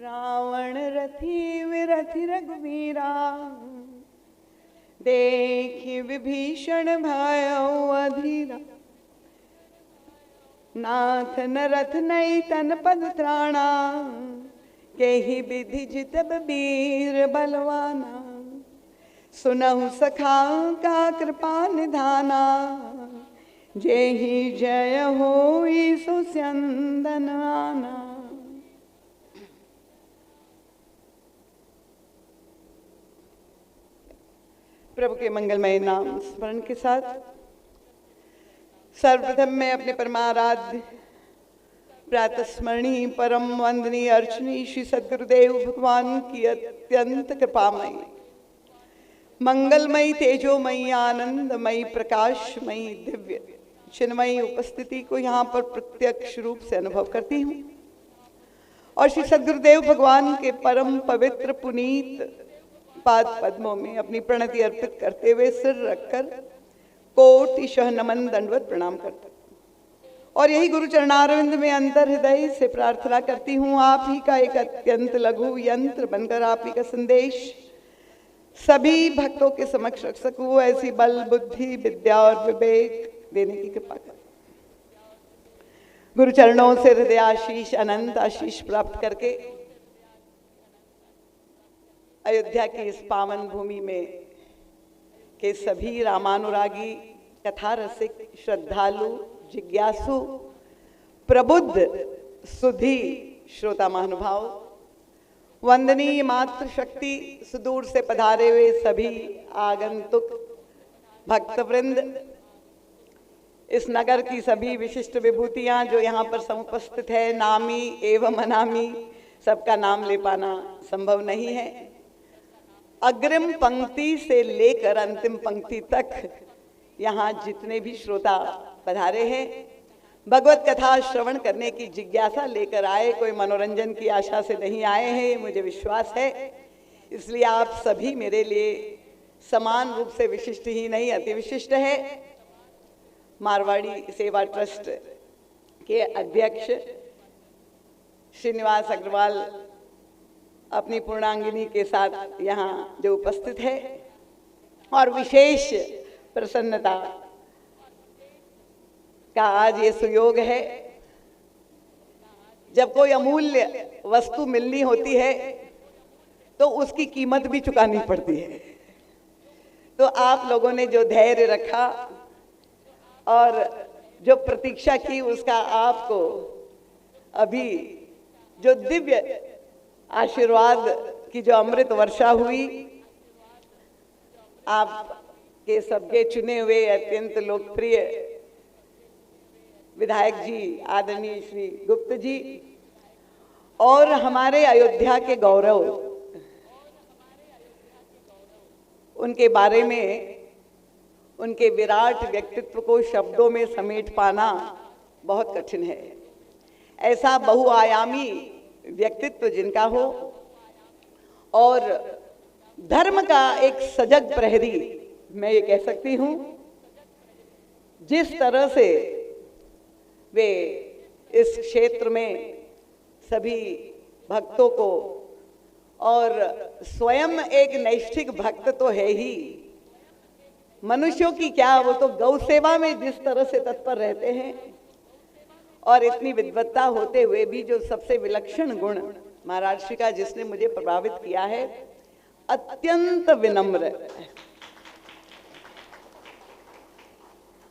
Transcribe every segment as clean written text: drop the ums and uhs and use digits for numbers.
रावण रथी विरथि रघुवीरा, देखि विभीषण भयो अधीरा। नाथ न रथ नहीं तन पद त्राणा, केहि विधि जितब वीर बलवाना। सुनहु सखा का कृपा निधाना, जेहि जय होई सो स्यंदन आना। प्रभु के मंगलमय नाम स्मरण के साथ सर्वप्रथम मैं अपने परमाराध्य प्रातः स्मरणीय परम वंदनीय अर्चनीय श्री सद्गुरुदेव भगवान की अत्यंत कृपामयी मंगलमयी तेजोमयी आनंदमयी प्रकाशमयी दिव्य चिन्मयी उपस्थिति को यहाँ पर प्रत्यक्ष रूप से अनुभव करती हूँ और श्री सद्गुरुदेव भगवान के परम पवित्र पुनीत पाद पद्मों में अपनी प्रणति अर्पित करते हुए सिर रखकर कोटिशः नमन दंडवत प्रणाम करता और यही गुरु चरणारविंद में अंतर हृदय से प्रार्थना करती हूँ। आप ही का एक अत्यंत लघु यंत्र बनकर आप ही का संदेश सभी भक्तों के समक्ष रख सकूं, ऐसी बल बुद्धि विद्या और विवेक देने की कृपा कर। गुरु चरणों से हृदय आशीष अनंत आशीष प्राप्त करके अयोध्या की इस पावन भूमि में के सभी रामानुरागी कथा रसिक श्रद्धालु जिज्ञासु प्रबुद्ध सुधी श्रोता महानुभाव वंदनीय मातृ शक्ति सुदूर से पधारे हुए सभी आगंतुक भक्तवृंद, इस नगर की सभी विशिष्ट विभूतियां जो यहाँ पर समुपस्थित है, नामी एवं अनामी सबका नाम ले पाना संभव नहीं है। अग्रिम पंक्ति से लेकर अंतिम पंक्ति तक यहाँ जितने भी श्रोता पधारे हैं, भगवत कथा श्रवण करने की जिज्ञासा लेकर आए, कोई मनोरंजन की आशा से नहीं आए हैं, मुझे विश्वास है। इसलिए आप सभी मेरे लिए समान रूप से विशिष्ट ही नहीं अति विशिष्ट है। मारवाड़ी सेवा ट्रस्ट के अध्यक्ष श्रीनिवास अग्रवाल अपनी पूर्णांगिनी के साथ यहाँ जो उपस्थित है और विशेष प्रसन्नता का आज ये सुयोग है, जब कोई अमूल्य वस्तु मिलनी होती है तो उसकी कीमत भी चुकानी पड़ती है। तो आप लोगों ने जो धैर्य रखा और जो प्रतीक्षा की, उसका आपको अभी जो दिव्य आशीर्वाद की जो अमृत वर्षा हुई, आपके सबके चुने हुए अत्यंत लोकप्रिय विधायक जी आदरणीय श्री गुप्त जी और हमारे अयोध्या के गौरव, उनके बारे में उनके विराट व्यक्तित्व को शब्दों में समेट पाना बहुत कठिन है। ऐसा बहुआयामी व्यक्तित्व जिनका हो और धर्म का एक सजग प्रहरी, मैं ये कह सकती हूँ, जिस तरह से वे इस क्षेत्र में सभी भक्तों को, और स्वयं एक नैष्ठिक भक्त तो है ही, मनुष्यों की क्या, वो तो गौ सेवा में जिस तरह से तत्पर रहते हैं और इतनी विद्वत्ता होते हुए भी जो सबसे विलक्षण गुण महाराज श्री का जिसने मुझे प्रभावित किया है, अत्यंत विनम्र।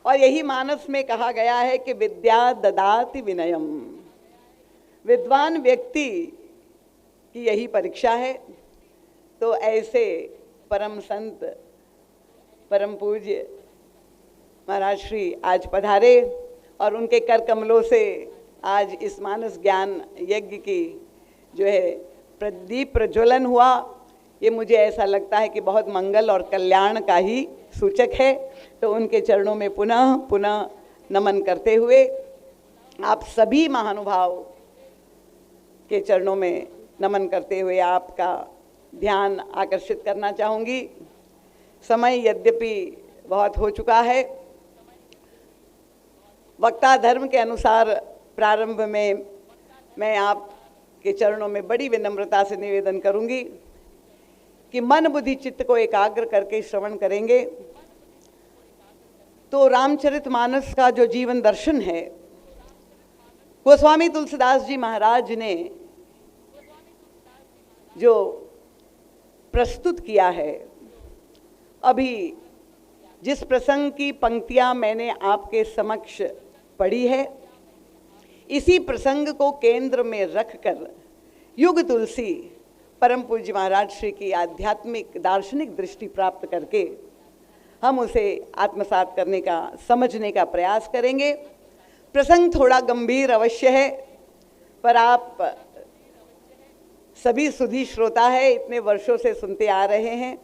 और यही मानस में कहा गया है कि विद्या ददाति विनयम, विद्वान व्यक्ति की यही परीक्षा है। तो ऐसे परम संत परम पूज्य महाराज श्री आज पधारे और उनके कर कमलों से आज इस मानस ज्ञान यज्ञ की जो है प्रदीप प्रज्वलन हुआ। ये मुझे ऐसा लगता है कि बहुत मंगल और कल्याण का ही सूचक है। तो उनके चरणों में पुनः पुनः नमन करते हुए आप सभी महानुभाव के चरणों में नमन करते हुए आपका ध्यान आकर्षित करना चाहूँगी। समय यद्यपि बहुत हो चुका है, वक्ता धर्म के अनुसार प्रारंभ में मैं आप के चरणों में बड़ी विनम्रता से निवेदन करूंगी कि मन बुद्धि चित्त को एकाग्र करके श्रवण करेंगे तो रामचरितमानस का जो जीवन दर्शन है, गोस्वामी तुलसीदास जी महाराज ने जो प्रस्तुत किया है, अभी जिस प्रसंग की पंक्तियां मैंने आपके समक्ष पढ़ी है, इसी प्रसंग को केंद्र में रखकर युग तुलसी परम पूज्य महाराज श्री की आध्यात्मिक दार्शनिक दृष्टि प्राप्त करके हम उसे आत्मसात करने का, समझने का प्रयास करेंगे। प्रसंग थोड़ा गंभीर अवश्य है, पर आप सभी सुधी श्रोता है, इतने वर्षों से सुनते आ रहे हैं।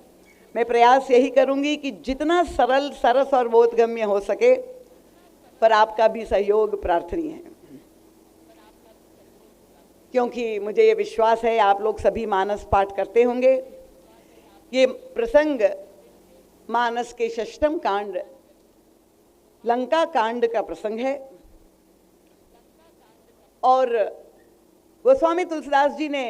मैं प्रयास यही करूंगी कि जितना सरल, सरस और बोधगम्य हो सके, पर आपका भी सहयोग प्रार्थनीय है, क्योंकि मुझे ये विश्वास है आप लोग सभी मानस पाठ करते होंगे। ये प्रसंग मानस के षष्ठम कांड लंका कांड का प्रसंग है और गोस्वामी तुलसीदास जी ने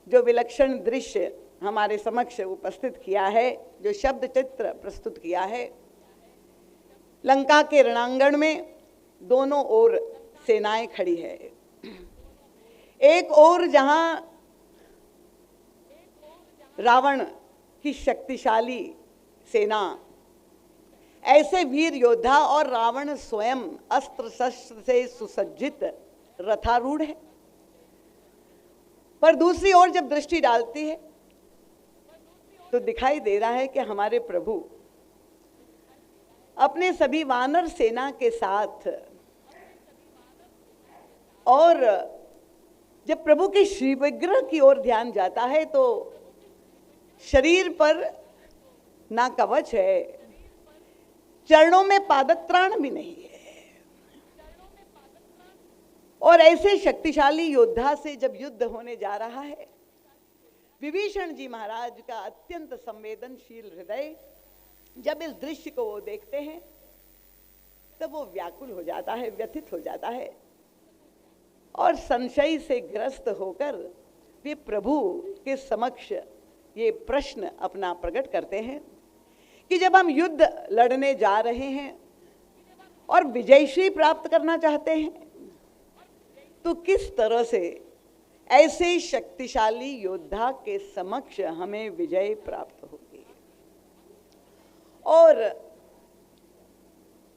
जो विलक्षण दृश्य हमारे समक्ष उपस्थित किया है, जो शब्द चित्र प्रस्तुत किया है, लंका के रणांगण में दोनों ओर सेनाएं खड़ी है। एक ओर जहां रावण की शक्तिशाली सेना, ऐसे वीर योद्धा और रावण स्वयं अस्त्र शस्त्र से सुसज्जित रथारूढ़ है, पर दूसरी ओर जब दृष्टि डालती है तो दिखाई दे रहा है कि हमारे प्रभु अपने सभी वानर सेना के साथ, और जब प्रभु के श्री विग्रह की ओर ध्यान जाता है तो शरीर पर ना कवच है, चरणों में पादत्राण भी नहीं है, और ऐसे शक्तिशाली योद्धा से जब युद्ध होने जा रहा है, विभीषण जी महाराज का अत्यंत संवेदनशील हृदय जब इस दृश्य को वो देखते हैं तब वो व्याकुल हो जाता है, व्यथित हो जाता है, और संशय से ग्रस्त होकर वे प्रभु के समक्ष ये प्रश्न अपना प्रकट करते हैं कि जब हम युद्ध लड़ने जा रहे हैं और विजयश्री प्राप्त करना चाहते हैं तो किस तरह से ऐसे शक्तिशाली योद्धा के समक्ष हमें विजय प्राप्त होगी। और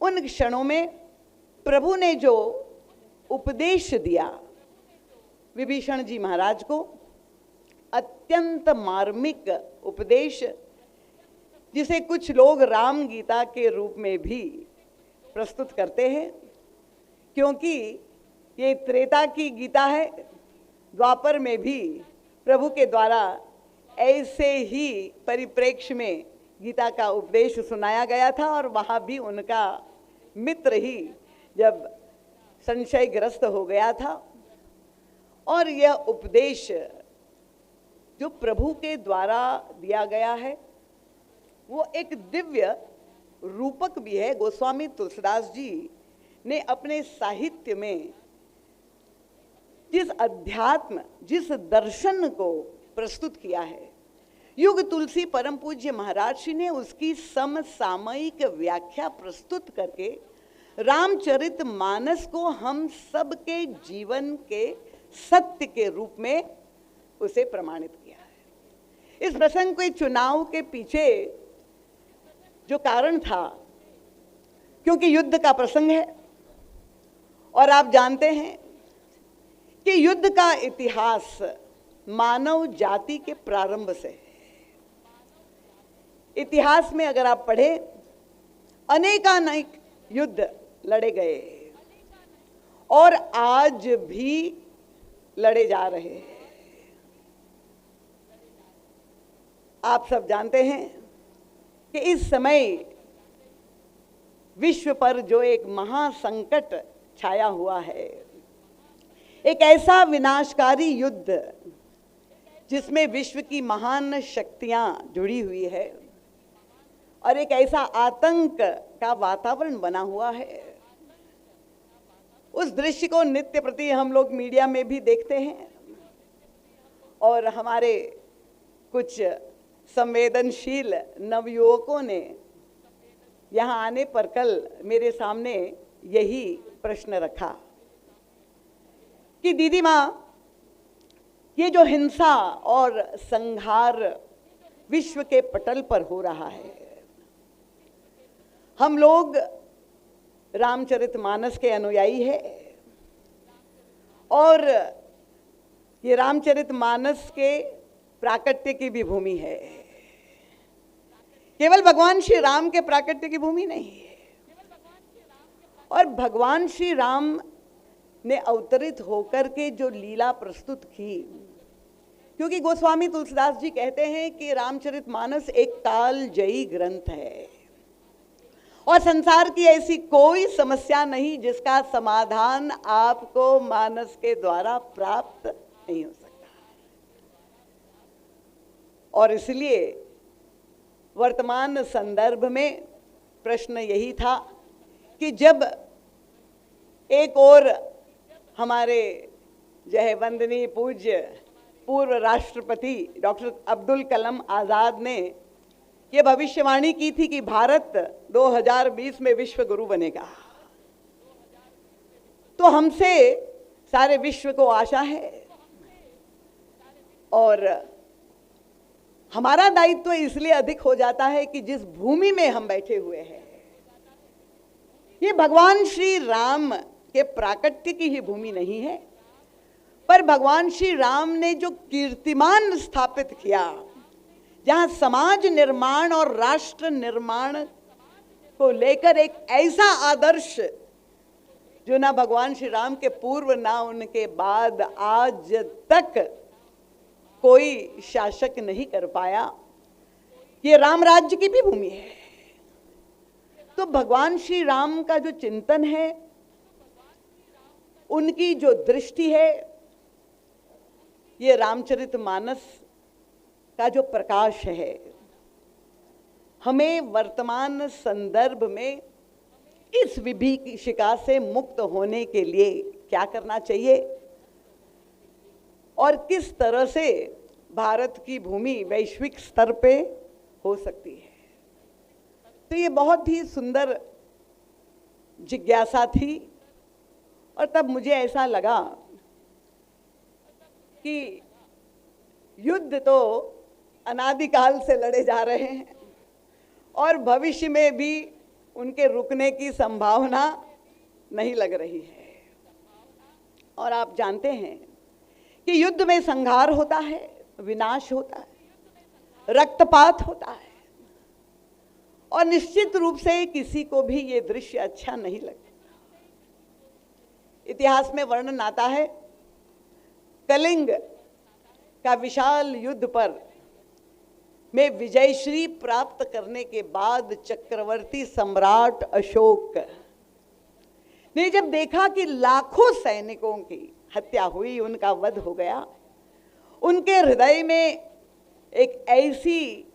उन क्षणों में प्रभु ने जो उपदेश दिया विभीषण जी महाराज को, अत्यंत मार्मिक उपदेश, जिसे कुछ लोग राम गीता के रूप में भी प्रस्तुत करते हैं, क्योंकि ये त्रेता की गीता है। द्वापर में भी प्रभु के द्वारा ऐसे ही परिप्रेक्ष्य में गीता का उपदेश सुनाया गया था, और वहाँ भी उनका मित्र ही जब संशयग्रस्त हो गया था, और यह उपदेश जो प्रभु के द्वारा दिया गया है वो एक दिव्य रूपक भी है। गोस्वामी तुलसीदास जी ने अपने साहित्य में जिस अध्यात्म, जिस दर्शन को प्रस्तुत किया है, युग तुलसी परम पूज्य महाराज श्री ने उसकी समसामयिक व्याख्या प्रस्तुत करके रामचरित मानस को हम सबके जीवन के सत्य के रूप में उसे प्रमाणित किया है। इस प्रसंग के चुनाव के पीछे जो कारण था, क्योंकि युद्ध का प्रसंग है और आप जानते हैं कि युद्ध का इतिहास मानव जाति के प्रारंभ से है। इतिहास में अगर आप पढ़ें, अनेकानेक युद्ध लड़े गए और आज भी लड़े जा रहे हैं। आप सब जानते हैं कि इस समय विश्व पर जो एक महासंकट छाया हुआ है, एक ऐसा विनाशकारी युद्ध जिसमें विश्व की महान शक्तियां जुड़ी हुई है और एक ऐसा आतंक का वातावरण बना हुआ है, उस दृश्य को नित्य प्रति हम लोग मीडिया में भी देखते हैं। और हमारे कुछ संवेदनशील नवयुवकों ने यहाँ आने पर कल मेरे सामने यही प्रश्न रखा कि दीदी माँ, ये जो हिंसा और संहार विश्व के पटल पर हो रहा है, हम लोग रामचरितमानस के अनुयायी है और ये रामचरितमानस के प्राकट्य की भी भूमि है। केवल भगवान श्री राम के प्राकट्य की भूमि नहीं है। और भगवान श्री राम ने अवतरित होकर के जो लीला प्रस्तुत की, क्योंकि गोस्वामी तुलसीदास जी कहते हैं कि रामचरितमानस एक कालजयी ग्रंथ है और संसार की ऐसी कोई समस्या नहीं जिसका समाधान आपको मानस के द्वारा प्राप्त नहीं हो सकता। और इसलिए वर्तमान संदर्भ में प्रश्न यही था कि जब एक और हमारे जय वंदनीय पूज्य पूर्व राष्ट्रपति डॉक्टर अब्दुल कलाम आज़ाद ने ये भविष्यवाणी की थी कि भारत 2020 में विश्व गुरु बनेगा, तो हमसे सारे विश्व को आशा है और हमारा दायित्व इसलिए अधिक हो जाता है कि जिस भूमि में हम बैठे हुए हैं ये भगवान श्री राम के प्राकट्य की ही भूमि नहीं है, पर भगवान श्री राम ने जो कीर्तिमान स्थापित किया, जहां समाज निर्माण और राष्ट्र निर्माण को लेकर एक ऐसा आदर्श जो ना भगवान श्री राम के पूर्व ना उनके बाद आज तक कोई शासक नहीं कर पाया, ये राम राज्य की भी भूमि है। तो भगवान श्री राम का जो चिंतन है, उनकी जो दृष्टि है, ये रामचरितमानस का जो प्रकाश है, हमें वर्तमान संदर्भ में इस विभीषिका से मुक्त होने के लिए क्या करना चाहिए और किस तरह से भारत की भूमि वैश्विक स्तर पे हो सकती है। तो ये बहुत ही सुंदर जिज्ञासा थी और तब मुझे ऐसा लगा कि युद्ध तो अनादिकाल से लड़े जा रहे हैं और भविष्य में भी उनके रुकने की संभावना नहीं लग रही है। और आप जानते हैं कि युद्ध में संहार होता है, विनाश होता है, रक्तपात होता है और निश्चित रूप से किसी को भी ये दृश्य अच्छा नहीं लगता। इतिहास में वर्णन आता है कलिंग का विशाल युद्ध पर में विजयश्री प्राप्त करने के बाद चक्रवर्ती सम्राट अशोक ने जब देखा कि लाखों सैनिकों की हत्या हुई, उनका वध हो गया, उनके हृदय में एक ऐसी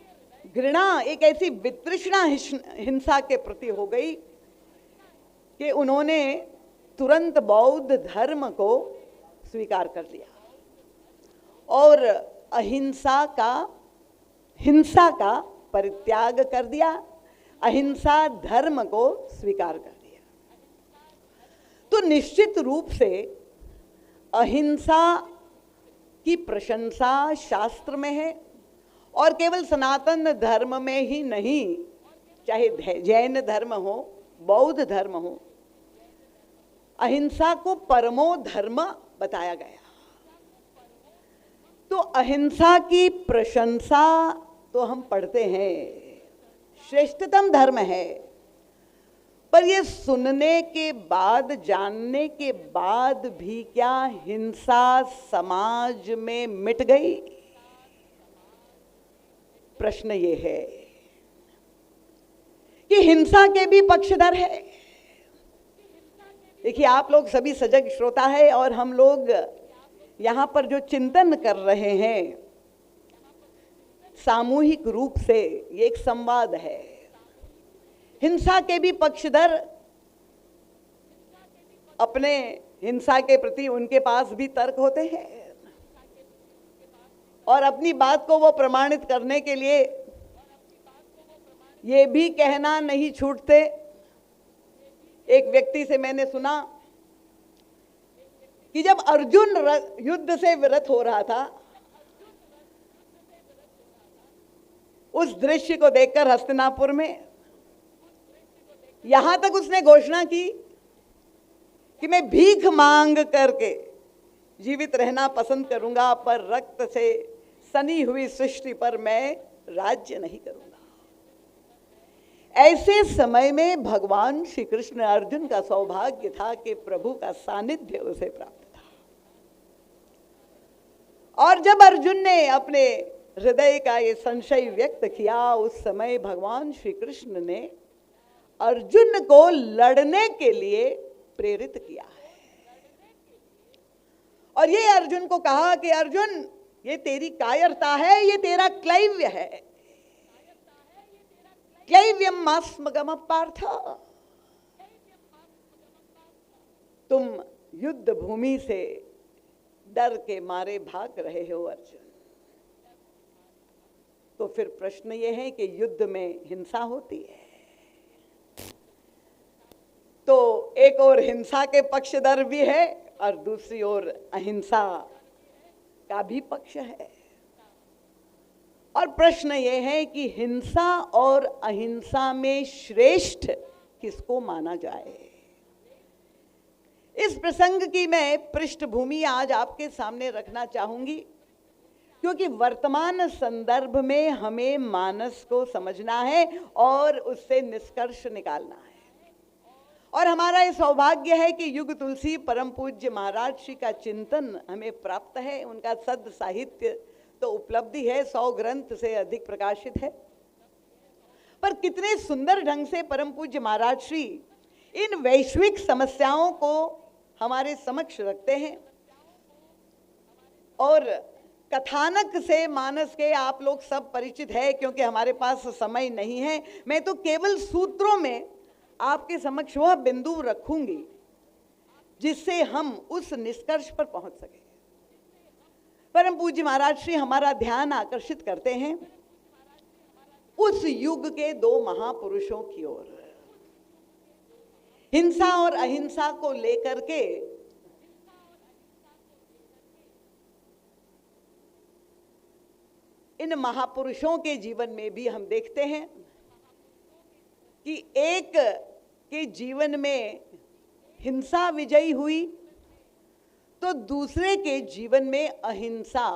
घृणा, एक ऐसी वितृष्णा हिंसा के प्रति हो गई कि उन्होंने तुरंत बौद्ध धर्म को स्वीकार कर लिया और हिंसा का परित्याग कर दिया, अहिंसा धर्म को स्वीकार कर दिया। तो निश्चित रूप से अहिंसा की प्रशंसा शास्त्र में है और केवल सनातन धर्म में ही नहीं, चाहे जैन धर्म हो, बौद्ध धर्म हो, अहिंसा को परमो धर्म बताया गया। तो अहिंसा की प्रशंसा तो हम पढ़ते हैं, श्रेष्ठतम धर्म है, पर ये सुनने के बाद, जानने के बाद भी क्या हिंसा समाज में मिट गई? प्रश्न ये है कि हिंसा के भी पक्षधर है। देखिए, आप लोग सभी सजग श्रोता है और हम लोग यहाँ पर जो चिंतन कर रहे हैं सामूहिक रूप से, ये एक संवाद है। हिंसा के भी पक्षधर अपने हिंसा के प्रति उनके पास भी तर्क होते हैं और अपनी बात को वो प्रमाणित करने के लिए ये भी कहना नहीं छूटते। एक व्यक्ति से मैंने सुना कि जब अर्जुन युद्ध से विरत हो रहा था, उस दृश्य को देखकर हस्तिनापुर में, यहां तक उसने घोषणा की कि मैं भीख मांग करके जीवित रहना पसंद करूंगा, पर रक्त से सनी हुई सृष्टि पर मैं राज्य नहीं करूंगा। ऐसे समय में भगवान श्री कृष्ण, अर्जुन का सौभाग्य था कि प्रभु का सानिध्य उसे प्राप्त था। और जब अर्जुन ने अपने हृदय का ये संशय व्यक्त किया, उस समय भगवान श्री कृष्ण ने अर्जुन को लड़ने के लिए प्रेरित किया है। और ये अर्जुन को कहा कि अर्जुन, ये तेरी कायरता है, ये तेरा क्लैव्य है। क्लैव्यम मास्मगम पार्थ, तुम युद्ध भूमि से डर के मारे भाग रहे हो अर्जुन। तो फिर प्रश्न ये है कि युद्ध में हिंसा होती है, तो एक और हिंसा के पक्षधर भी है और दूसरी ओर अहिंसा का भी पक्ष है। और प्रश्न ये है कि हिंसा और अहिंसा में श्रेष्ठ किसको माना जाए। इस प्रसंग की मैं पृष्ठभूमि आज आपके सामने रखना चाहूंगी, क्योंकि वर्तमान संदर्भ में हमें मानस को समझना है और उससे निष्कर्ष निकालना है। और हमारा ये सौभाग्य है कि युग तुलसी परम पूज्य महाराज श्री का चिंतन हमें प्राप्त है। उनका सद साहित्य तो उपलब्धि है, 100 ग्रंथ से अधिक प्रकाशित है। पर कितने सुंदर ढंग से परम पूज्य महाराज श्री इन वैश्विक समस्याओं को हमारे समक्ष रखते हैं। और कथानक से मानस के आप लोग सब परिचित है, क्योंकि हमारे पास समय नहीं है। मैं तो केवल सूत्रों में आपके समक्ष वह बिंदु रखूंगी जिससे हम उस निष्कर्ष पर पहुंच सके। परम पूज्य महाराज श्री हमारा ध्यान आकर्षित करते हैं उस युग के 2 महापुरुषों की ओर। हिंसा और अहिंसा को लेकर के इन महापुरुषों के जीवन में भी हम देखते हैं कि एक के जीवन में हिंसा विजयी हुई तो दूसरे के जीवन में अहिंसा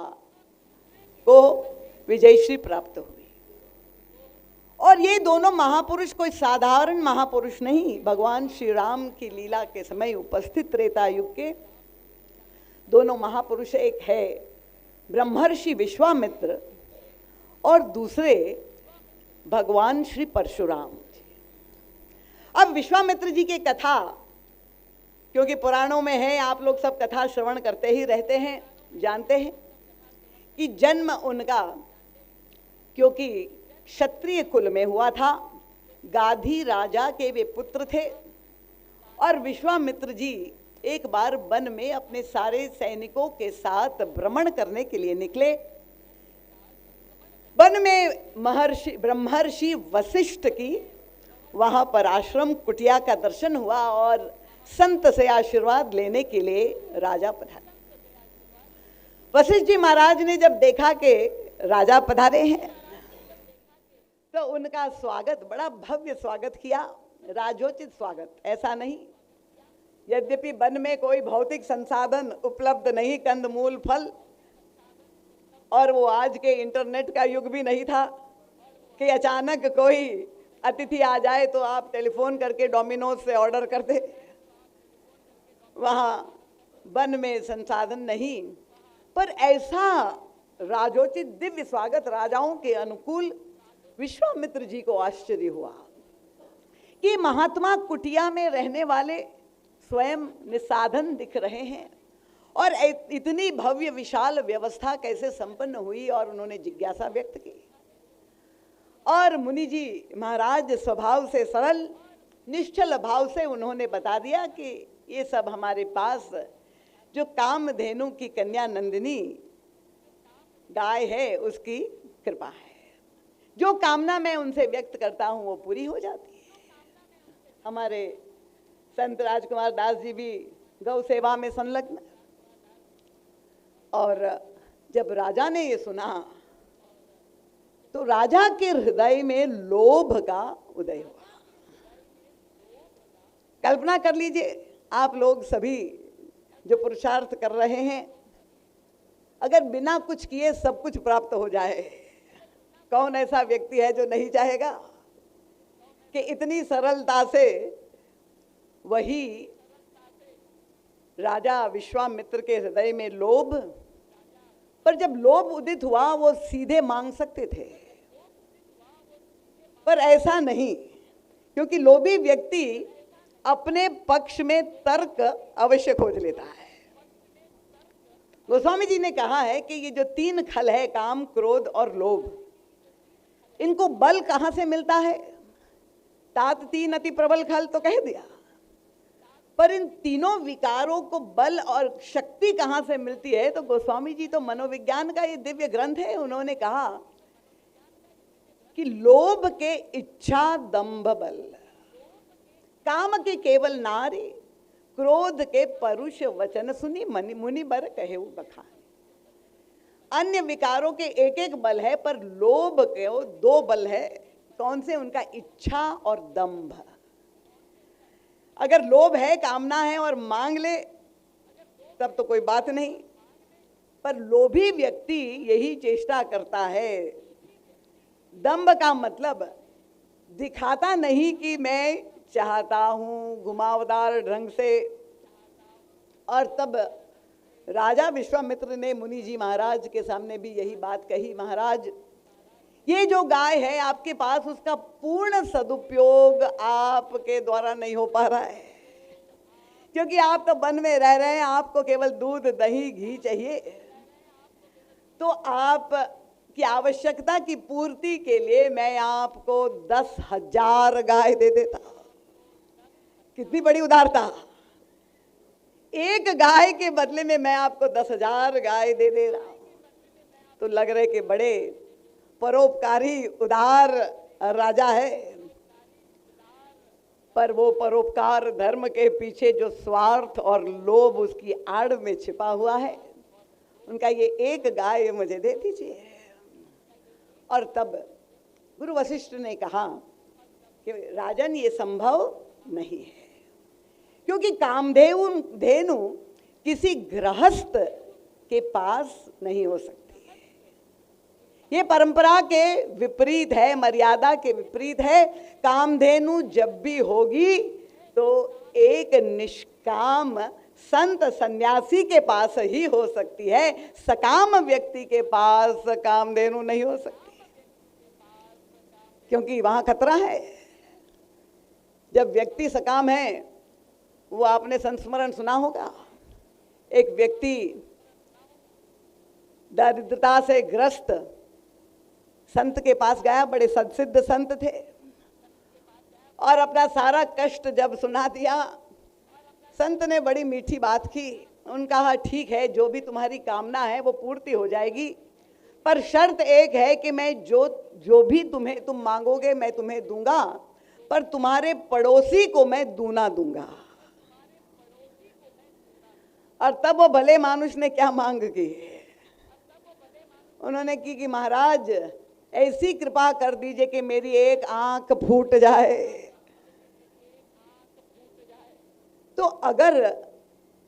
को विजयश्री प्राप्त हुई। और ये दोनों महापुरुष कोई साधारण महापुरुष नहीं, भगवान श्री राम की लीला के समय उपस्थित त्रेता युग के दोनों महापुरुष, एक है ब्रह्मर्षि विश्वामित्र और दूसरे भगवान श्री परशुराम जी। अब विश्वामित्र जी की कथा, क्योंकि पुराणों में है, आप लोग सब कथा श्रवण करते ही रहते हैं, जानते हैं कि जन्म उनका क्योंकि क्षत्रिय कुल में हुआ था, गाधी राजा के वे पुत्र थे। और विश्वामित्र जी एक बार वन में अपने सारे सैनिकों के साथ भ्रमण करने के लिए निकले। वन में ब्रह्मर्षि वशिष्ठ की वहां पर आश्रम कुटिया का दर्शन हुआ और संत से आशीर्वाद लेने के लिए राजा पधारे। वशिष्ठ जी महाराज ने जब देखा कि राजा पधारे हैं तो उनका स्वागत, बड़ा भव्य स्वागत किया, राजोचित स्वागत। ऐसा नहीं, यद्यपि वन में कोई भौतिक संसाधन उपलब्ध नहीं, कंदमूल फल, और वो आज के इंटरनेट का युग भी नहीं था कि अचानक कोई अतिथि आ जाए तो आप टेलीफोन करके डोमिनोज से ऑर्डर करते। वहाँ वन में संसाधन नहीं, पर ऐसा राजोचित दिव्य स्वागत राजाओं के अनुकूल विश्वामित्र जी को आश्चर्य हुआ कि महात्मा कुटिया में रहने वाले स्वयं निसाधन दिख रहे हैं और इतनी भव्य विशाल व्यवस्था कैसे संपन्न हुई। और उन्होंने जिज्ञासा व्यक्त की। और मुनि जी महाराज स्वभाव से सरल निश्चल भाव से उन्होंने बता दिया कि ये सब हमारे पास जो कामधेनु की कन्या नंदिनी गाय है उसकी कृपा है। जो कामना मैं उनसे व्यक्त करता हूँ वो पूरी हो जाती है। हमारे संत राजकुमार दास जी भी गौ सेवा में संलग्न, और जब राजा ने ये सुना तो राजा के हृदय में लोभ का उदय हुआ। कल्पना कर लीजिए, आप लोग सभी जो पुरुषार्थ कर रहे हैं, अगर बिना कुछ किए सब कुछ प्राप्त हो जाए, कौन ऐसा व्यक्ति है जो नहीं चाहेगा कि इतनी सरलता से वही राजा विश्वामित्र के हृदय में लोभ, पर जब लोभ उदित हुआ वो सीधे मांग सकते थे, पर ऐसा नहीं, क्योंकि लोभी व्यक्ति अपने पक्ष में तर्क अवश्य खोज लेता है। गोस्वामी जी ने कहा है कि ये जो तीन खल है, काम, क्रोध और लोभ, इनको बल कहां से मिलता है? तात तीन अति प्रबल खल तो कह दिया, पर इन तीनों विकारों को बल और शक्ति कहां से मिलती है? तो गोस्वामी जी तो मनोविज्ञान का ये दिव्य ग्रंथ है, उन्होंने कहा कि लोभ के इच्छा दंभ बल, काम के केवल नारी, क्रोध के परुष वचन सुनी, मुनि बर कहे बखान। अन्य विकारों के एक एक बल है, पर लोभ के दो बल है। कौन से? उनका इच्छा और दंभ। अगर लोभ है, कामना है और मांग ले तब तो कोई बात नहीं, पर लोभी व्यक्ति यही चेष्टा करता है। दंभ का मतलब दिखाता नहीं कि मैं चाहता हूं, घुमावदार ढंग से। और तब राजा विश्वामित्र ने मुनि जी महाराज के सामने भी यही बात कही, महाराज ये जो गाय है आपके पास, उसका पूर्ण सदुपयोग आपके द्वारा नहीं हो पा रहा है, क्योंकि आप तो वन में रह रहे हैं, आपको केवल दूध, दही, घी चाहिए। तो आप की आवश्यकता की पूर्ति के लिए मैं आपको 10,000 गाय दे देता। कितनी बड़ी उदारता! एक गाय के बदले में मैं आपको 10,000 गाय दे दे रहा हूं। तो लग रहे कि बड़े परोपकारी उदार राजा है, पर वो परोपकार धर्म के पीछे जो स्वार्थ और लोभ उसकी आड़ में छिपा हुआ है, उनका ये एक गाय मुझे दे दीजिए। और तब गुरु वशिष्ठ ने कहा कि राजन ये संभव नहीं है, क्योंकि कामधेनु किसी गृहस्थ के पास नहीं हो सकती है। ये परंपरा के विपरीत है, मर्यादा के विपरीत है। कामधेनु जब भी होगी तो एक निष्काम संत सन्यासी के पास ही हो सकती है, सकाम व्यक्ति के पास कामधेनु नहीं हो सकती, क्योंकि वहां खतरा है। जब व्यक्ति सकाम है, वो आपने संस्मरण सुना होगा, एक व्यक्ति दरिद्रता से ग्रस्त संत के पास गया, बड़े सदसिद्ध संत थे, और अपना सारा कष्ट जब सुना दिया, संत ने बड़ी मीठी बात की। उन्होंने कहा ठीक है, जो भी तुम्हारी कामना है वो पूर्ति हो जाएगी, पर शर्त एक है कि मैं जो भी तुम मांगोगे मैं तुम्हें दूंगा, पर तुम्हारे पड़ोसी को मैं दूना दूंगा। और तब वो भले मानुष ने क्या मांग की? उन्होंने की कि महाराज ऐसी कृपा कर दीजिए कि मेरी एक आंख फूट जाए। तो अगर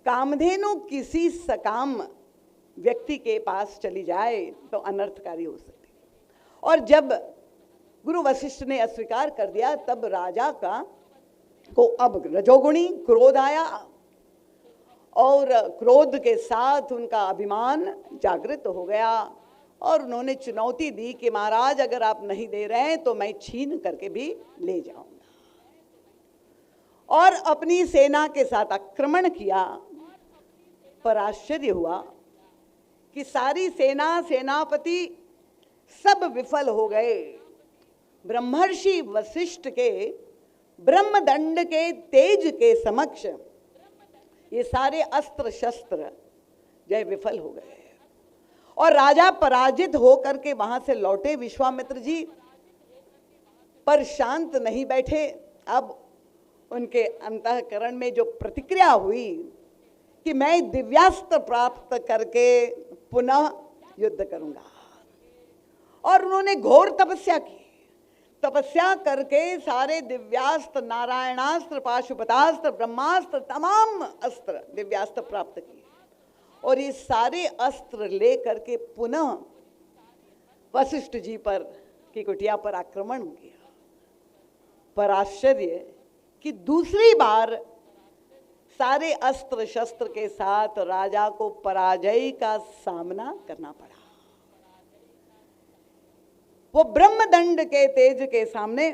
कामधेनु किसी सकाम व्यक्ति के पास चली जाए तो अनर्थकारी हो सकती है। और जब गुरु वशिष्ठ ने अस्वीकार कर दिया, तब राजा को अब रजोगुणी क्रोध आया, और क्रोध के साथ उनका अभिमान जागृत हो गया, और उन्होंने चुनौती दी कि महाराज अगर आप नहीं दे रहे हैं तो मैं छीन करके भी ले जाऊंगा। और अपनी सेना के साथ आक्रमण किया, पर आश्चर्य हुआ कि सारी सेना, सेनापति सब विफल हो गए। ब्रह्मर्षि वशिष्ठ के ब्रह्मदंड के तेज के समक्ष ये सारे अस्त्र शस्त्र जय विफल हो गए। और राजा पराजित होकर के वहां से लौटे विश्वामित्र जी, पर शांत नहीं बैठे। अब उनके अंतःकरण में जो प्रतिक्रिया हुई कि मैं दिव्यास्त्र प्राप्त करके पुनः युद्ध करूंगा, और उन्होंने घोर तपस्या की। तपस्या करके सारे दिव्यास्त्र, नारायणास्त्र, पाशुपतास्त्र, ब्रह्मास्त्र, तमाम अस्त्र दिव्यास्त्र प्राप्त किए, और ये सारे अस्त्र लेकर के पुनः वशिष्ठ जी पर की कुटिया पर आक्रमण किया। पर आश्चर्य कि दूसरी बार सारे अस्त्र शस्त्र के साथ राजा को पराजय का सामना करना पड़ा। वो ब्रह्मदंड के तेज के सामने,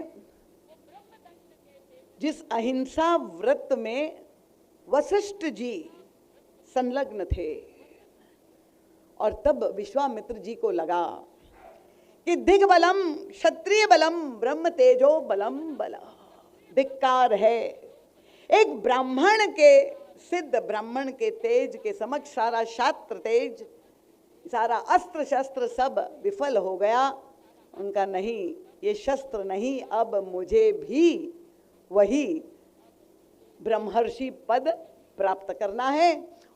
जिस अहिंसा व्रत में वशिष्ठ जी संलग्न थे, और तब विश्वामित्र जी को लगा कि दिग्बलम क्षत्रिय बलम ब्रह्म तेजो बलम बल, धिक्कार है। एक ब्राह्मण के, सिद्ध ब्राह्मण के तेज के समक्ष सारा शास्त्र तेज, सारा अस्त्र शस्त्र सब विफल हो गया। उनका नहीं, ये शस्त्र नहीं, अब मुझे भी वही ब्रह्मर्षि पद प्राप्त करना है।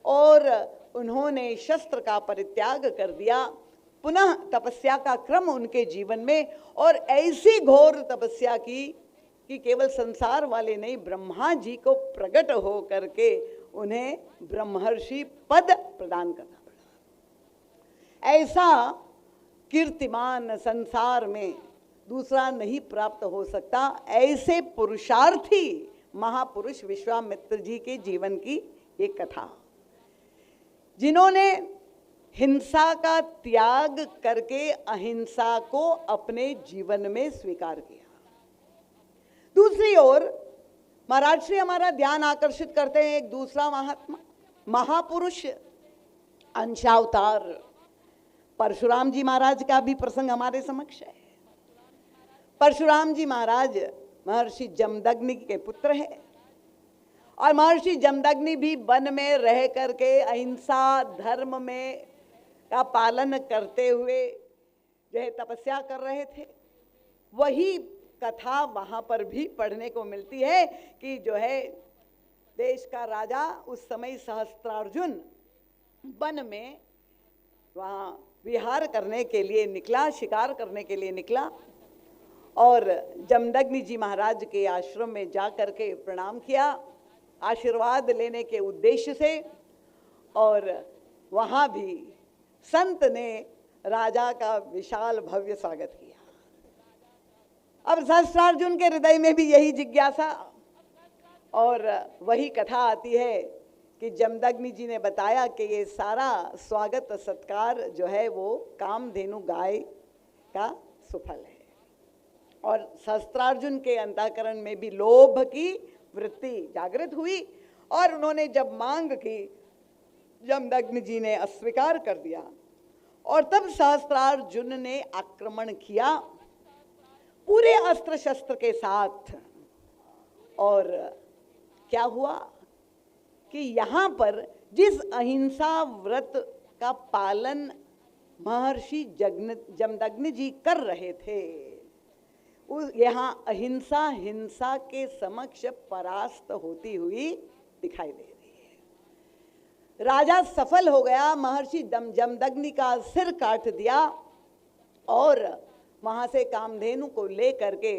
और उन्होंने शस्त्र का परित्याग कर दिया। पुनः तपस्या का क्रम उनके जीवन में, और ऐसी घोर तपस्या की कि केवल संसार वाले नहीं, ब्रह्मा जी को प्रकट हो करके उन्हें ब्रह्मर्षि पद प्रदान करना पड़ा। ऐसा कीर्तिमान संसार में दूसरा नहीं प्राप्त हो सकता। ऐसे पुरुषार्थी महापुरुष विश्वामित्र जी के जीवन की एक कथा, जिन्होंने हिंसा का त्याग करके अहिंसा को अपने जीवन में स्वीकार किया। दूसरी ओर महाराज श्री हमारा ध्यान आकर्षित करते हैं एक दूसरा महात्मा, महापुरुष, अंशावतार परशुराम जी महाराज का भी प्रसंग हमारे समक्ष है। परशुराम जी महाराज महर्षि जमदग्नि के पुत्र हैं, और महर्षि जमदग्नि भी वन में रह करके अहिंसा धर्म में का पालन करते हुए जो है तपस्या कर रहे थे। वही कथा वहां पर भी पढ़ने को मिलती है कि जो है देश का राजा उस समय सहस्त्रार्जुन वन में वहाँ विहार करने के लिए निकला, शिकार करने के लिए निकला, और जमदग्नि जी महाराज के आश्रम में जा करके प्रणाम किया आशीर्वाद लेने के उद्देश्य से। और वहाँ भी संत ने राजा का विशाल भव्य स्वागत किया। अब सहस्त्रार्जुन के हृदय में भी यही जिज्ञासा, और वही कथा आती है कि जमदग्नि जी ने बताया कि ये सारा स्वागत सत्कार जो है वो कामधेनु गाय का सुफल है। और सहस्त्रार्जुन के अंतःकरण में भी लोभ की वृत्ति जागृत हुई, और उन्होंने जब मांग की, जमदग्नि जी ने अस्वीकार कर दिया, और तब सहस्त्रार्जुन ने आक्रमण किया पूरे अस्त्र शस्त्र के साथ। और क्या हुआ कि यहाँ पर जिस अहिंसा व्रत का पालन महर्षि जमदग्नि जी कर रहे थे, यहाँ अहिंसा हिंसा के समक्ष परास्त होती हुई दिखाई दे रही है। राजा सफल हो गया, महर्षि जमदग्नि का सिर काट दिया, और वहां से कामधेनु को लेकर के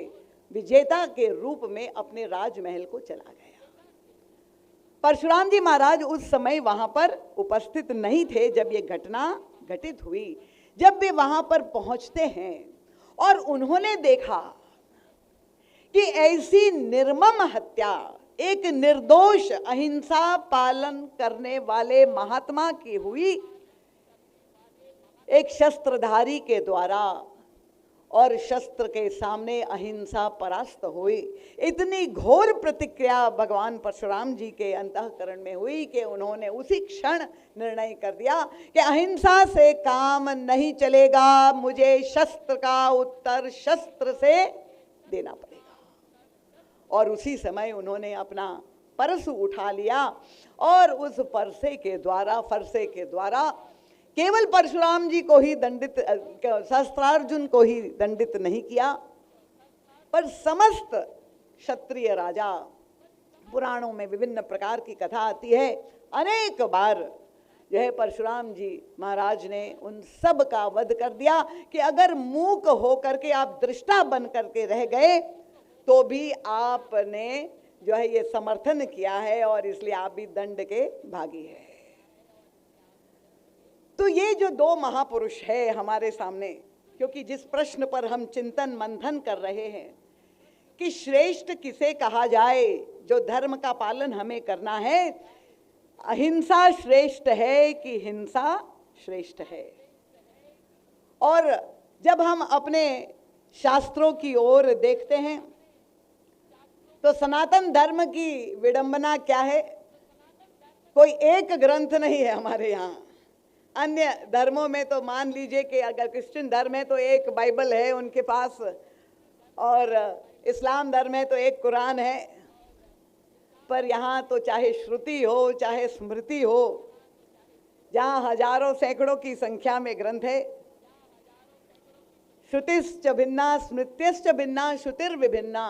विजेता के रूप में अपने राजमहल को चला गया। परशुराम जी महाराज उस समय वहां पर उपस्थित नहीं थे जब ये घटना घटित हुई। जब वे वहां पर पहुंचते हैं और उन्होंने देखा कि ऐसी निर्मम हत्या एक निर्दोष अहिंसा पालन करने वाले महात्मा की हुई, एक शस्त्रधारी के द्वारा, और शस्त्र के सामने अहिंसा परास्त हुई। इतनी घोर प्रतिक्रिया भगवान परशुराम जी के अंतःकरण में हुई कि उन्होंने उसी क्षण निर्णय कर दिया कि अहिंसा से काम नहीं चलेगा, मुझे शस्त्र का उत्तर शस्त्र से देना पड़ेगा। और उसी समय उन्होंने अपना परशु उठा लिया, और उस फरसे के द्वारा केवल परशुराम जी को ही दंडित, सहस्त्रार्जुन को ही दंडित नहीं किया, पर समस्त क्षत्रिय राजा, पुराणों में विभिन्न प्रकार की कथा आती है, अनेक बार जो है परशुराम जी महाराज ने उन सब का वध कर दिया कि अगर मूक होकर के आप दृष्टा बन करके रह गए तो भी आपने जो है ये समर्थन किया है और इसलिए आप भी दंड के भागी है। तो ये जो दो महापुरुष है हमारे सामने, क्योंकि जिस प्रश्न पर हम चिंतन मंथन कर रहे हैं कि श्रेष्ठ किसे कहा जाए, जो धर्म का पालन हमें करना है, अहिंसा श्रेष्ठ है कि हिंसा श्रेष्ठ है। और जब हम अपने शास्त्रों की ओर देखते हैं तो सनातन धर्म की विडंबना क्या है, कोई एक ग्रंथ नहीं है हमारे यहाँ। अन्य धर्मों में तो मान लीजिए कि अगर क्रिश्चियन धर्म है तो एक बाइबल है उनके पास, और इस्लाम धर्म है तो एक कुरान है, पर यहाँ तो चाहे श्रुति हो चाहे स्मृति हो, जहाँ हजारों सैकड़ों की संख्या में ग्रंथ है। श्रुतिश्च भिन्ना स्मृत्यश्च भिन्ना श्रुतिर्विभिन्ना।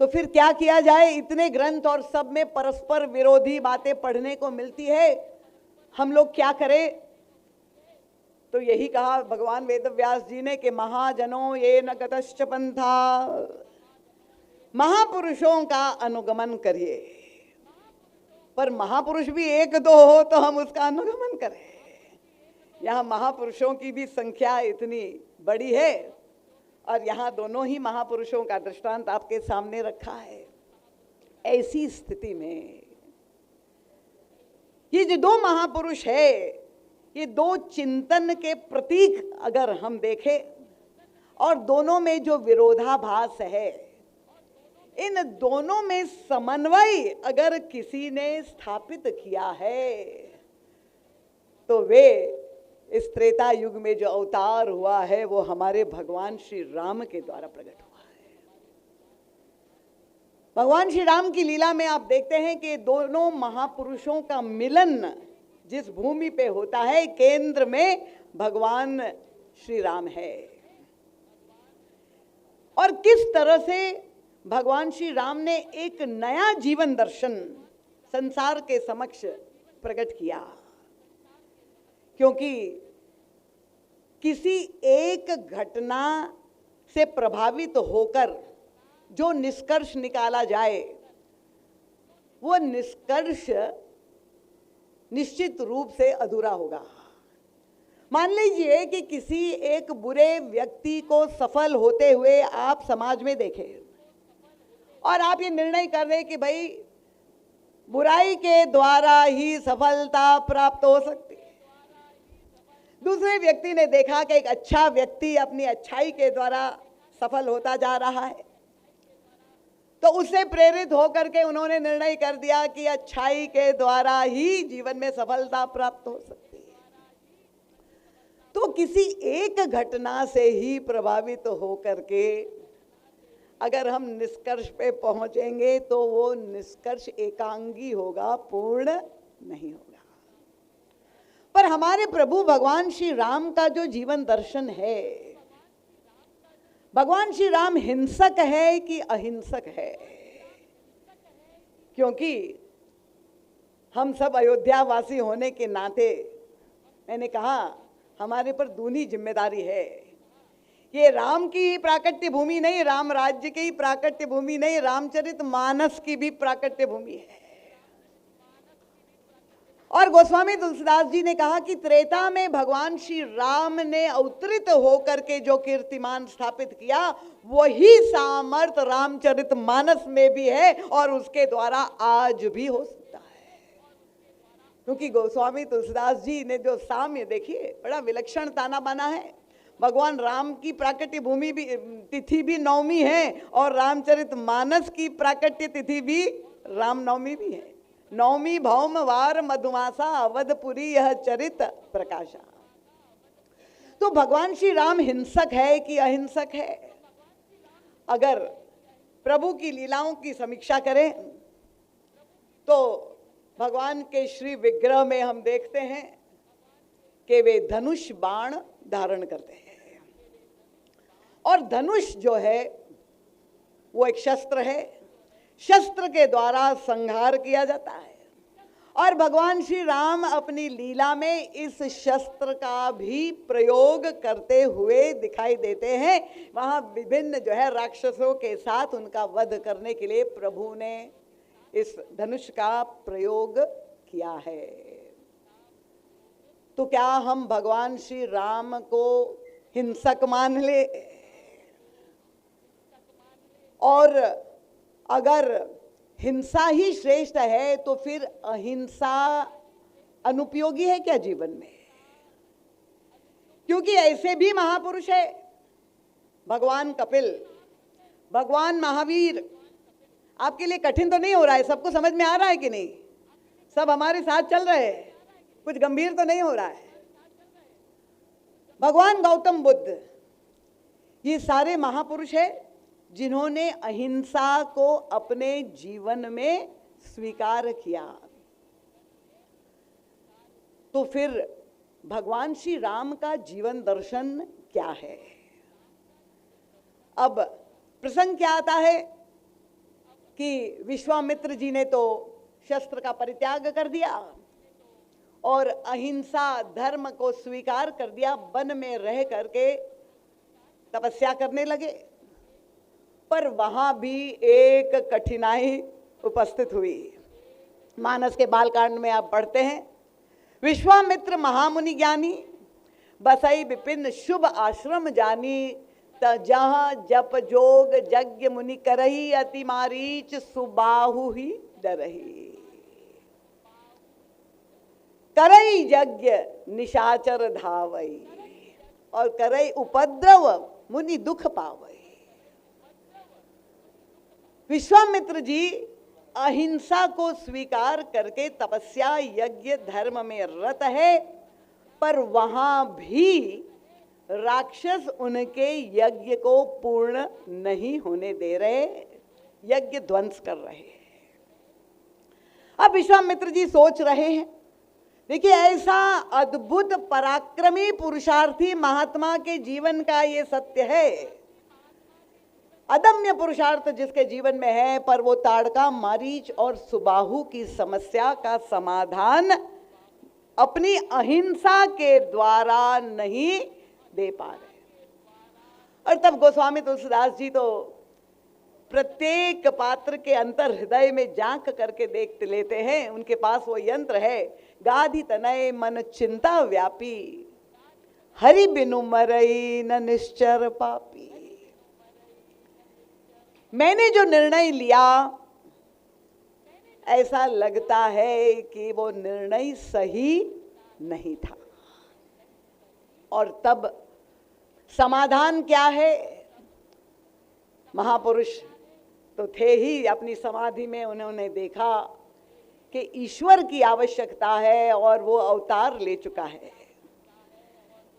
तो फिर क्या किया जाए, इतने ग्रंथ और सब में परस्पर विरोधी बातें पढ़ने को मिलती है, हम लोग क्या करें? तो यही कहा भगवान वेदव्यास जी ने कि महाजनों ये न गतश्च पंथा, महापुरुषों का अनुगमन करिए। पर महापुरुष भी एक दो हो तो हम उसका अनुगमन करें। यहाँ महापुरुषों की भी संख्या इतनी बड़ी है और यहाँ दोनों ही महापुरुषों का दृष्टांत आपके सामने रखा है। ऐसी स्थिति में ये जो दो महापुरुष है, ये दो चिंतन के प्रतीक अगर हम देखें, और दोनों में जो विरोधाभास है, इन दोनों में समन्वय अगर किसी ने स्थापित किया है तो वे इस त्रेता युग में जो अवतार हुआ है वो हमारे भगवान श्री राम के द्वारा प्रकट हुआ है। भगवान श्री राम की लीला में आप देखते हैं कि दोनों महापुरुषों का मिलन जिस भूमि पे होता है, केंद्र में भगवान श्री राम है। और किस तरह से भगवान श्री राम ने एक नया जीवन दर्शन संसार के समक्ष प्रकट किया, क्योंकि किसी एक घटना से प्रभावित होकर जो निष्कर्ष निकाला जाए, वो निष्कर्ष निश्चित रूप से अधूरा होगा। मान लीजिए कि किसी एक बुरे व्यक्ति को सफल होते हुए आप समाज में देखें और आप ये निर्णय कर रहे कि भाई बुराई के द्वारा ही सफलता प्राप्त हो सकती है। दूसरे व्यक्ति ने देखा कि एक अच्छा व्यक्ति अपनी अच्छाई के द्वारा सफल होता जा रहा है, तो उससे प्रेरित होकर के उन्होंने निर्णय कर दिया कि अच्छाई के द्वारा ही जीवन में सफलता प्राप्त हो सकती है। तो किसी एक घटना से ही प्रभावित होकर के अगर हम निष्कर्ष पे पहुंचेंगे तो वो निष्कर्ष एकांगी होगा, पूर्ण नहीं होगा। पर हमारे प्रभु भगवान श्री राम का जो जीवन दर्शन है, भगवान श्री राम हिंसक है कि अहिंसक है? क्योंकि हम सब अयोध्यावासी होने के नाते मैंने कहा हमारे पर दूनी जिम्मेदारी है। ये राम की ही प्राकट्य भूमि नहीं, राम राज्य की ही प्राकट्य भूमि नहीं, रामचरित मानस की भी प्राकट्य भूमि है। और गोस्वामी तुलसीदास जी ने कहा कि त्रेता में भगवान श्री राम ने अवतरित होकर के जो कीर्तिमान स्थापित किया, वही सामर्थ्य रामचरित मानस में भी है और उसके द्वारा आज भी हो सकता है। क्योंकि गोस्वामी तुलसीदास जी ने जो साम्य, देखिए बड़ा विलक्षण ताना बाना है। भगवान राम की प्राकट्य भूमि भी तिथि भी नवमी है और रामचरित मानस की प्राकट्य तिथि भी रामनवमी भी है। नवमी भौम वार मधुमासा अवधपुरी यह चरित प्रकाशा। तो भगवान श्री राम हिंसक है कि अहिंसक है? अगर प्रभु की लीलाओं की समीक्षा करें तो भगवान के श्री विग्रह में हम देखते हैं कि वे धनुष बाण धारण करते हैं। और धनुष जो है वो एक शस्त्र है, शस्त्र के द्वारा संहार किया जाता है। और भगवान श्री राम अपनी लीला में इस शस्त्र का भी प्रयोग करते हुए दिखाई देते हैं। वहां विभिन्न जो है राक्षसों के साथ उनका वध करने के लिए प्रभु ने इस धनुष का प्रयोग किया है। तो क्या हम भगवान श्री राम को हिंसक मान ले? और अगर हिंसा ही श्रेष्ठ है तो फिर अहिंसा अनुपयोगी है क्या जीवन में? क्योंकि ऐसे भी महापुरुष है, भगवान कपिल, भगवान महावीर। आपके लिए कठिन तो नहीं हो रहा है? सबको समझ में आ रहा है कि नहीं? सब हमारे साथ चल रहे हैं, कुछ गंभीर तो नहीं हो रहा है? भगवान गौतम बुद्ध, ये सारे महापुरुष हैं जिन्होंने अहिंसा को अपने जीवन में स्वीकार किया। तो फिर भगवान श्री राम का जीवन दर्शन क्या है? अब प्रसंग क्या आता है कि विश्वामित्र जी ने तो शस्त्र का परित्याग कर दिया और अहिंसा धर्म को स्वीकार कर दिया, वन में रह करके तपस्या करने लगे। पर वहां भी एक कठिनाई उपस्थित हुई। मानस के बालकांड में आप पढ़ते हैं, विश्वामित्र महामुनि ज्ञानी बसई विपिन शुभ आश्रम जानी, जहां जप जोग यज्ञ मुनि करही, अति मारीच सुबाहु ही डरही। करई यज्ञ निशाचर धावई, और करई उपद्रव मुनि दुख पावई। विश्वामित्र जी अहिंसा को स्वीकार करके तपस्या यज्ञ धर्म में रत है, पर वहां भी राक्षस उनके यज्ञ को पूर्ण नहीं होने दे रहे, यज्ञ ध्वंस कर रहे हैं। अब विश्वामित्र जी सोच रहे हैं, देखिए ऐसा अद्भुत पराक्रमी पुरुषार्थी महात्मा के जीवन का ये सत्य है, अदम्य पुरुषार्थ जिसके जीवन में है, पर वो ताड़का मारीच और सुबाहु की समस्या का समाधान अपनी अहिंसा के द्वारा नहीं दे पा रहे। और तब गोस्वामी तुलसीदास जी तो प्रत्येक पात्र के अंतर हृदय में झांक करके देख लेते हैं। उनके पास वो यंत्र है, गाधि तनय मन चिंता व्यापी, हरि बिनु मरई न निश्चर पापी। मैंने जो निर्णय लिया, ऐसा लगता है कि वो निर्णय सही नहीं था। और तब समाधान क्या है? महापुरुष तो थे ही, अपनी समाधि में उन्होंने देखा कि ईश्वर की आवश्यकता है और वो अवतार ले चुका है।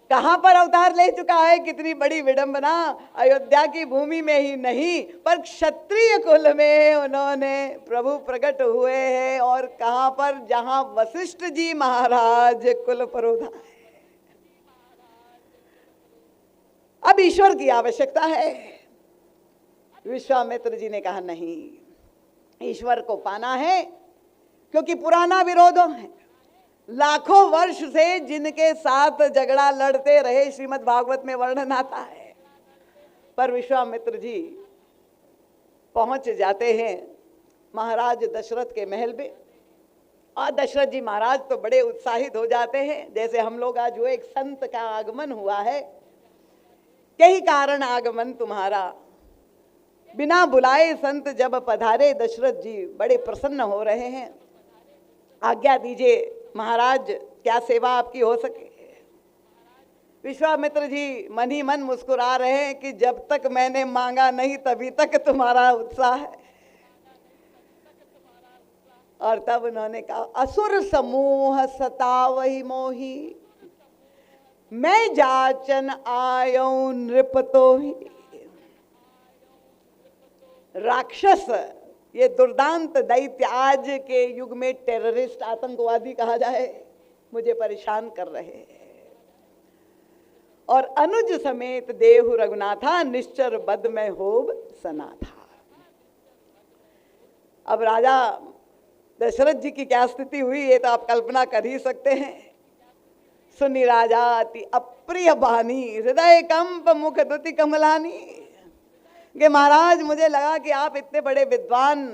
कहां पर अवतार ले चुका है? कितनी बड़ी विडंबना! अयोध्या की भूमि में ही नहीं, पर क्षत्रिय कुल में उन्होंने प्रभु प्रकट हुए हैं। और कहां पर? जहां वशिष्ठ जी महाराज कुल पुरोधा है। अब ईश्वर की आवश्यकता है। विश्वामित्र जी ने कहा नहीं, ईश्वर को पाना है, क्योंकि पुराना विरोध है। लाखों वर्ष से जिनके साथ झगड़ा लड़ते रहे, श्रीमद् भागवत में वर्णन आता है। पर विश्वामित्र जी पहुंच जाते हैं महाराज दशरथ के महल में, और दशरथ जी महाराज तो बड़े उत्साहित हो जाते हैं, जैसे हम लोग आज वो एक संत का आगमन हुआ है। यही कारण आगमन तुम्हारा, बिना बुलाए संत जब पधारे। दशरथ जी बड़े प्रसन्न हो रहे हैं। आज्ञा दीजिए महाराज, क्या सेवा आपकी हो सके? विश्वामित्र जी मन ही मन मुस्कुरा रहे हैं कि जब तक मैंने मांगा नहीं तभी तक तुम्हारा उत्साह है। और तब उन्होंने कहा, असुर समूह सतावहि मोही, मैं जाचन आयो नृपतो ही। राक्षस, ये दुर्दांत दैत्य, आज के युग में टेररिस्ट, आतंकवादी कहा जाए, मुझे परेशान कर रहे हैं। और अनुज समेत देहु रघुनाथा, निश्चर बद में होब सनाथा। अब राजा दशरथ जी की क्या स्थिति हुई ये तो आप कल्पना कर ही सकते हैं। सुनी राजा अति अप्रिय बानी, हृदय कंप मुख दुति कमलानी। कि महाराज मुझे लगा कि आप इतने बड़े विद्वान,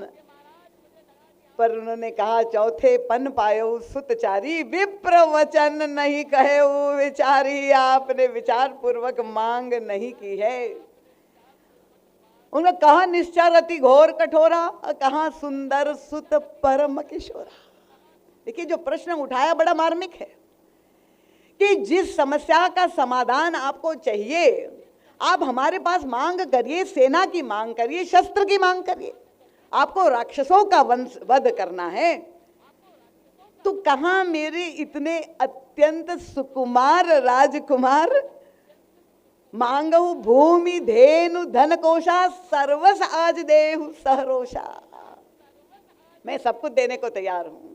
पर उन्होंने कहा चौथे पन पायो सुतचारी, विप्र वचन नहीं कहे विचारी। आपने विचार पूर्वक मांग नहीं की है। उन्होंने कहा निश्चर अति घोर कठोरा, कहा सुंदर सुत परम किशोरा। देखिए जो प्रश्न उठाया बड़ा मार्मिक है कि जिस समस्या का समाधान आपको चाहिए आप हमारे पास मांग करिए, सेना की मांग करिए, शस्त्र की मांग करिए। आपको राक्षसों का वध करना है तो कहां मेरे इतने अत्यंत सुकुमार राजकुमार, मांगहु भूमि धेनु धन कोशा, सर्वस आज देहु सहरोषा। मैं सब कुछ देने को तैयार हूं,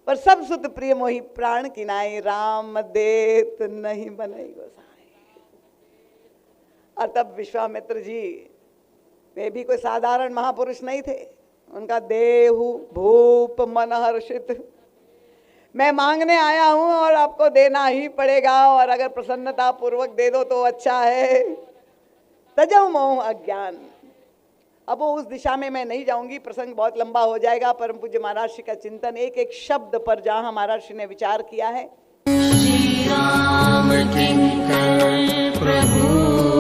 पर सब सुत प्रिय मोहि प्राण किनाए, राम देत नहीं बनई गोसाई। और तब विश्वामित्र जी वे भी कोई साधारण महापुरुष नहीं थे। उनका देहु भूप मन हर्षित, मैं मांगने आया हूं और आपको देना ही पड़ेगा, और अगर प्रसन्नता पूर्वक दे दो तो अच्छा है। तजौ मोह अज्ञान। अब वो उस दिशा में मैं नहीं जाऊंगी, प्रसंग बहुत लंबा हो जाएगा। परम पूज्य महाराज श्री का चिंतन एक एक शब्द पर जहां महाराज श्री ने विचार किया है। श्री राम किंकर प्रभु